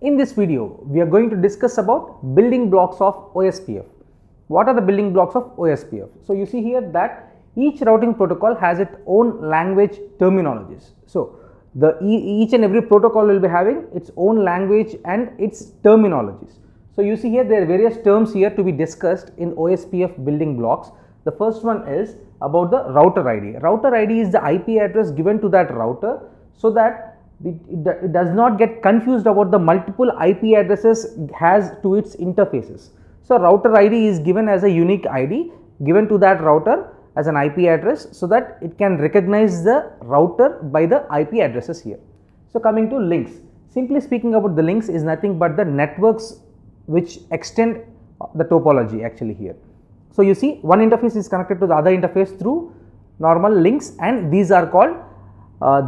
In this video, we are going to discuss about building blocks of OSPF. What are the building blocks of OSPF? So, you see here that each routing protocol has its own language terminologies. So, each and every protocol will be having its own language and its terminologies. So, you see here there are various terms here to be discussed in OSPF building blocks. The first one is about the router ID. Router ID is the IP address given to that router so that it does not get confused about the multiple IP addresses has to its interfaces. So, router ID is given as a unique ID given to that router as an IP address so that it can recognize the router by the IP addresses here. So, coming to links, simply speaking about the links is nothing but the networks which extend the topology actually here. So, you see one interface is connected to the other interface through normal links, and these are called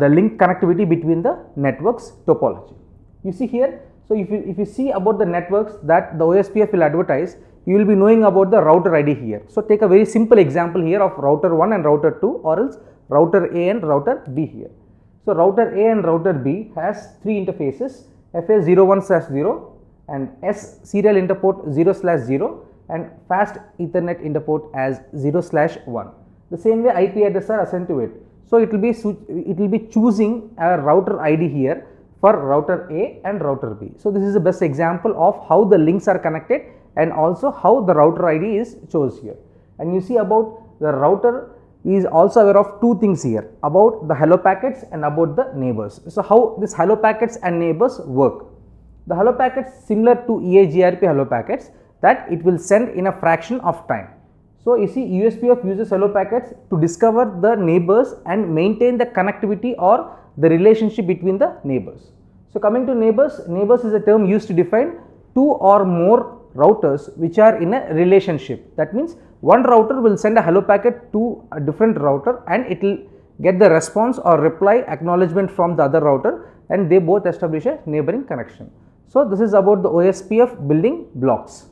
the link connectivity between the networks topology. You see here, so if you see about the networks that the OSPF will advertise, you will be knowing about the router ID here. So, take a very simple example here of router 1 and router 2 or else router A and router B here. So, router A and router B has three interfaces, FA01/0 and S serial interport 0/0 and fast Ethernet interport as 0/1. The same way IP addresses are assigned to it. So, it will be choosing a router ID here for router A and router B. So, this is the best example of how the links are connected and also how the router ID is chosen here. And you see about the router is also aware of two things here about the hello packets and about the neighbors. So, how this hello packets and neighbors work? The hello packets similar to EIGRP hello packets that it will send in a fraction of time. So, you see USPF uses hello packets to discover the neighbors and maintain the connectivity or the relationship between the neighbors. So, coming to neighbors, neighbors is a term used to define two or more routers which are in a relationship. That means one router will send a hello packet to a different router and it will get the response or reply acknowledgement from the other router, and they both establish a neighboring connection. So, this is about the OSPF building blocks.